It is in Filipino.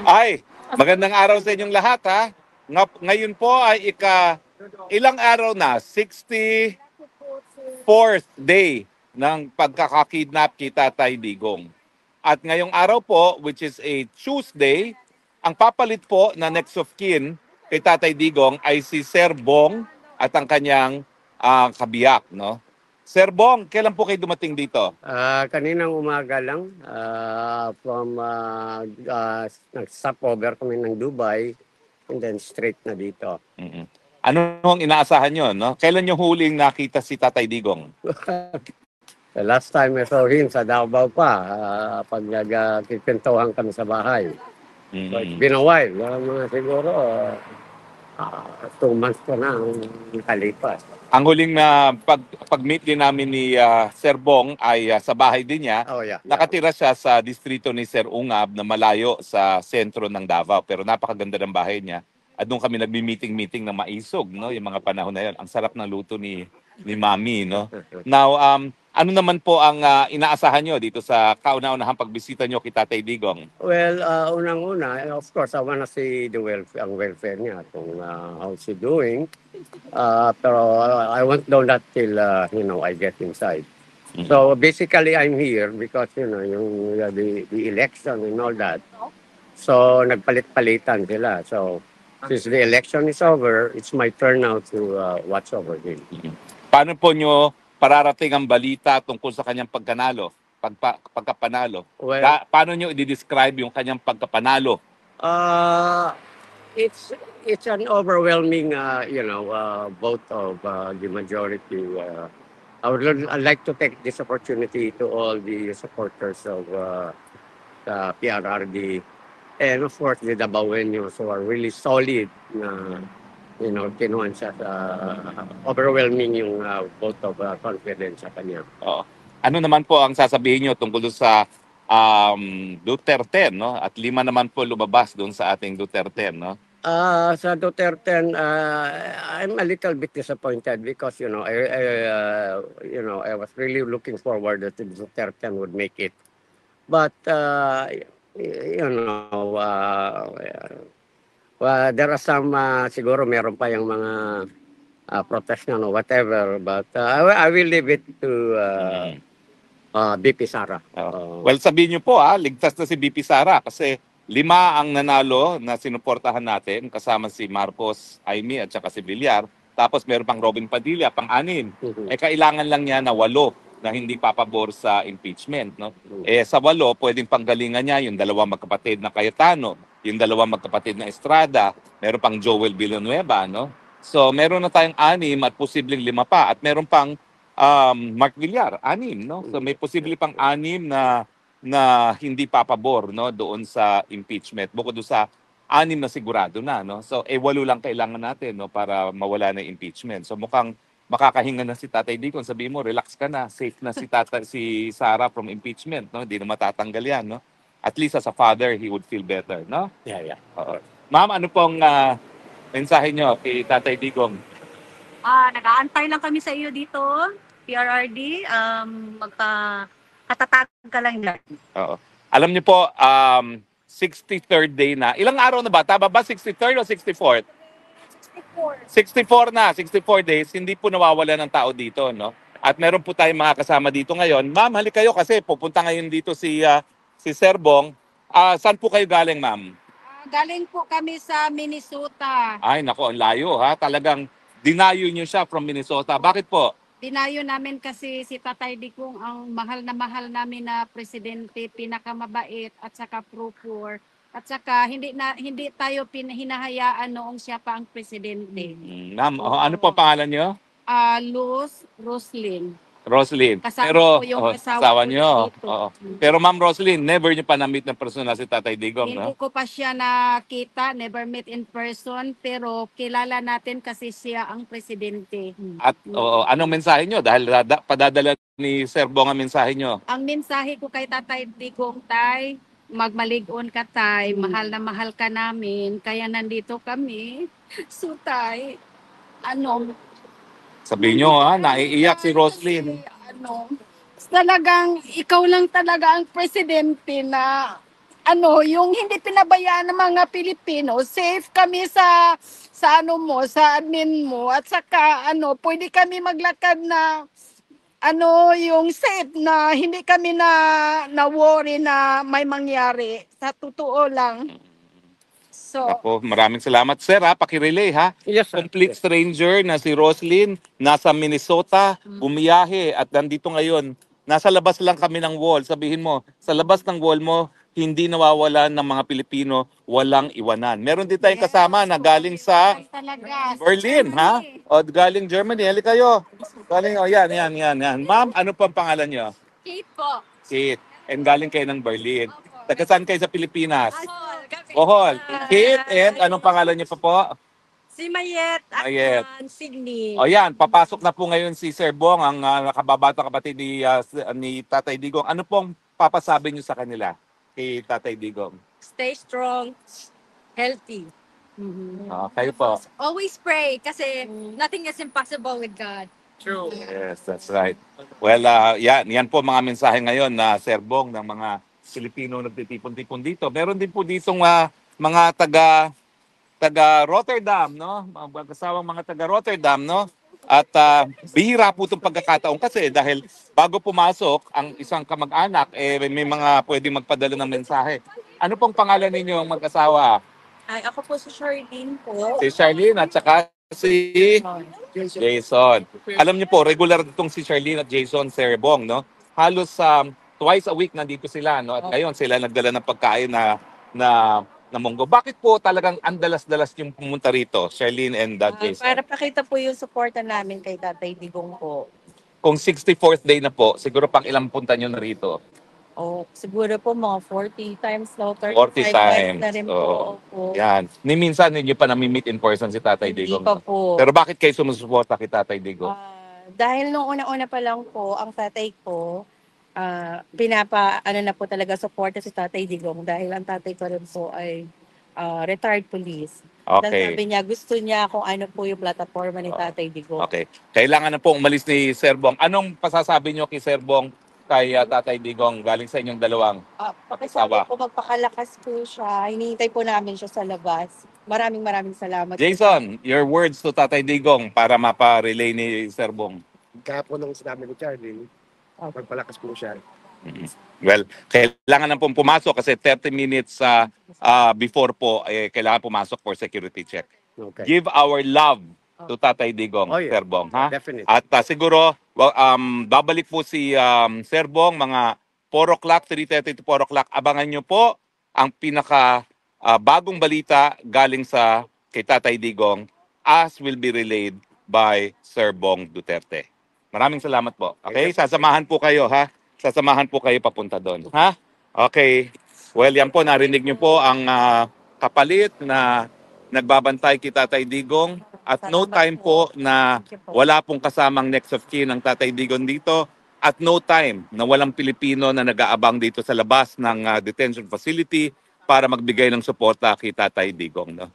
Ay, magandang araw sa inyong lahat ha. Ngayon po ay ilang araw na, 64th day ng pagkakakidnap kay Tatay Digong. At ngayong araw po, which is a Tuesday, ang papalit po na next of kin kay Tatay Digong ay si Sir Bong at ang kanyang kabiyak, no? Sir Bong, kailan po kayo dumating dito? Kaninang umaga lang, nag-stopover kami ng Dubai and then straight na dito. Mm-mm. Ano ang inaasahan nyo, no? Kailan nyo huling nakita si Tatay Digong? The last time I saw him sa Davao pa, pag nagkikwentuhan kami sa bahay. So it's been a while, mga siguro 2 months ko na ang kalipas. Ang huling na pag-meet din namin ni Sir Bong ay sa bahay din niya. Oh yeah. Nakatira siya sa distrito ni Sir Ungab na malayo sa sentro ng Davao. Pero napakaganda ng bahay niya. At doon kami nagmi-meeting-meeting na maisog, no? Yung mga panahon na yun. Ang sarap ng luto ni Mami, no? Now, ano naman po ang inaasahan nyo dito sa kauna-unahang pagbisita nyo kay Tatay Digong? Well, unang-una, of course, I wanna see ang welfare niya, kung how's he doing. Pero I won't know that till, I get inside. So basically, I'm here because, the election and all that. So nagpalit-palitan sila. So since the election is over, it's my turn now to watch over him. Paano po nyo pararating ang balita tungkol sa kanyang pagkapanalo? Well, Paano nyo i-describe yung kanyang pagkapanalo? It's an overwhelming, vote of the majority. I'd like to take this opportunity to all the supporters of the PRRD and of course the Dabaweños who are really solid na kinuhan siya sa overwhelming yung vote of confidence sa kanya. Oo. Ano naman po ang sasabihin nyo tungkol doon sa Duterte, no? At 5 naman po lumabas doon sa ating Duterte, no? Sa Duterte, I'm a little bit disappointed because I was really looking forward that Duterte would make it, but there are some siguro meron pa yung mga protest na whatever, but I will leave it to BP Sara. Well, sabihin nyo po ligtas na si BP Sara kasi 5 ang nanalo na sinuportahan natin kasama si Marcos, Aimee at saka si Villar. Tapos meron pang Robin Padilla, pang-6. Kailangan lang niya na 8 na hindi papabor sa impeachment, no? Sa 8, pwedeng panggalingan niya yung 2 magkapatid na Cayetano, yung 2 magkapatid na Estrada, meron pang Joel Villanueva, no? So meron na tayong 6 at posibleng 5 pa at meron pang Mark Villar, 6, no? So may posible pang 6 na hindi papabor, no, doon sa impeachment. Bukod doon sa 6 na sigurado na, no. So 8 lang kailangan natin, no, para mawala na impeachment. So mukhang makakahinga na si Tatay Digong. Sabihin mo, relax ka na, safe na si Sara from impeachment, no. Hindi na matatanggal 'yan, no. At least as a father, he would feel better, no? Yeah. Ma'am, ano pong mensahe nyo kay Tatay Digong? Nag-aantay lang kami sa iyo dito, PRRD. Katatag ka lang yan. Oo. Alam niyo po, 63rd day na. Ilang araw na ba? Tama ba? 63rd o 64th? 64 na. 64 days. Hindi po nawawala ng tao dito, no? At meron po tayong mga kasama dito ngayon. Ma'am, halik kayo kasi pupunta ngayon dito si Sir Bong. Saan po kayo galing, ma'am? Galing po kami sa Minnesota. Ay, nako, ang layo ha. Talagang dinayo niyo siya from Minnesota. Bakit po? Dinayo namin kasi si Tatay Digong ang mahal namin na presidente, pinakamabait at saka pro-poor. At saka hindi tayo hinahayaan noong siya pa ang presidente. Ma'am, ano po pangalan niyo? Luz Roslyn. Kasama Pero ko yung asawa ko niyo. dito. Oo. Pero Ma'am Roslyn, never niyo pa na-meet na personal si Tatay Digong, Hindi no? ko pa siya nakita, never met in person, pero kilala natin kasi siya ang presidente. At anong mensahe niyo? Dahil padadala ni Sir Bong ang mensahe niyo. Ang mensahe ko kay Tatay Digong, Tay, magmalig-on ka, Tay. Mahal na mahal ka namin. Kaya nandito kami. So, Tay, Sabihin niyo naiiyak si Roslyn. talagang ikaw lang talaga ang presidente na yung hindi pinabayaan ng mga Pilipino, safe kami sa sa admin mo, at saka pwede kami maglakad na yung safe, na hindi kami na worry na may mangyari. Sa totoo lang. So, Ako, maraming salamat sir ha, pakirelay ha. Yes, sir. Complete stranger na si Roslyn, nasa Minnesota, bumiyahe at nandito ngayon. Nasa labas lang kami ng wall. Sabihin mo, sa labas ng wall mo, hindi nawawalan ng mga Pilipino, walang iwanan. Meron din tayong kasama na galing sa talaga. Berlin, ha? O galing Germany. Hali kayo. Galing, yan. Ma'am, ano pang pangalan nyo? Kate po. Kate. And galing kayo ng Berlin. Taga saan kayo sa Pilipinas? Bohol. Bohol. Kate, and anong pangalan niyo pa po? Si Mayet at Mayet. Signy. O yan, papasok na po ngayon si Sir Bong, ang nakababata kapatid ni Tatay Digong. Ano pong papasabi niyo sa kanila kay Tatay Digong? Stay strong, healthy. Kayo po. Always pray kasi nothing is impossible with God. True. Yes, that's right. Well, yan po mga mensahe ngayon na Sir Bong ng mga Pilipino nagtitipon-tipon dito. Meron din po ditong mga taga Rotterdam, no? Mga kasawang mga taga Rotterdam, no? At bihira po itong pagkakataon kasi dahil bago pumasok ang isang kamag-anak, may mga pwedeng magpadala ng mensahe. Ano pong pangalan ninyo mag-asawa? Ay, ako po si Charlene po. Si Charlene at saka si Jason. Alam niyo po, regular itong si Charlene at Jason Serebong, no? Halos twice a week nandito sila, no? At ngayon sila nagdala ng pagkain na munggo. Bakit po talagang andalas-dalas yung pumunta rito, Charlene and Jason? Para pakita po yung suporta namin kay Tatay Digong po. Kung 64th day na po, siguro pang ilang punta nyo na rito? Siguro po mga 40 times na, 40 35 times. na rin Oo. po. Yan. Ni minsan hindi pa nami-meet in person si Tatay Hindi Digong. pa po. Pero bakit kayo sumusuporta kay Tatay Digong? Dahil nung una-una pa lang po, ang tatay ko, na po talaga suporta si Tatay Digong dahil ang tatay ko rin po ay retired police. Then Okay. sabi niya, gusto niya kung ano po yung plataforma ni Tatay Digong. Okay. Kailangan na pong umalis ni Sir Bong. Anong pasasabi nyo kay Sir Bong kay Tatay Digong galing sa inyong dalawang? Pakisabi po, magpakalakas po siya. Hinihintay po namin siya sa labas. Maraming salamat. Jason, your words to Tatay Digong para mapa-relay ni Sir Bong. Kahapon nung sinabi ni Charlie, magpalakas po siya. Well, kailangan na pong pumasok kasi 30 minutes before po, kailangan pumasok for security check. Okay. Give our love to Tatay Digong, Oh, yeah. Sir Bong. Ha? Definitely. At siguro, babalik po si Sir Bong mga 4 o'clock, 3:30 to 4 o'clock. Abangan nyo po ang pinaka bagong balita galing sa kay Tatay Digong as will be relayed by Sir Bong Duterte. Maraming salamat po. Okay? Sasamahan po kayo, ha? Sasamahan po kayo papunta doon. Ha? Okay. Well, yan po, narinig nyo po ang kapalit na nagbabantay kay Tatay Digong. At no time po na wala pong kasamang next of kin ng Tatay Digong dito. At no time na walang Pilipino na nag-aabang dito sa labas ng detention facility para magbigay ng suporta kay Tatay Digong. No?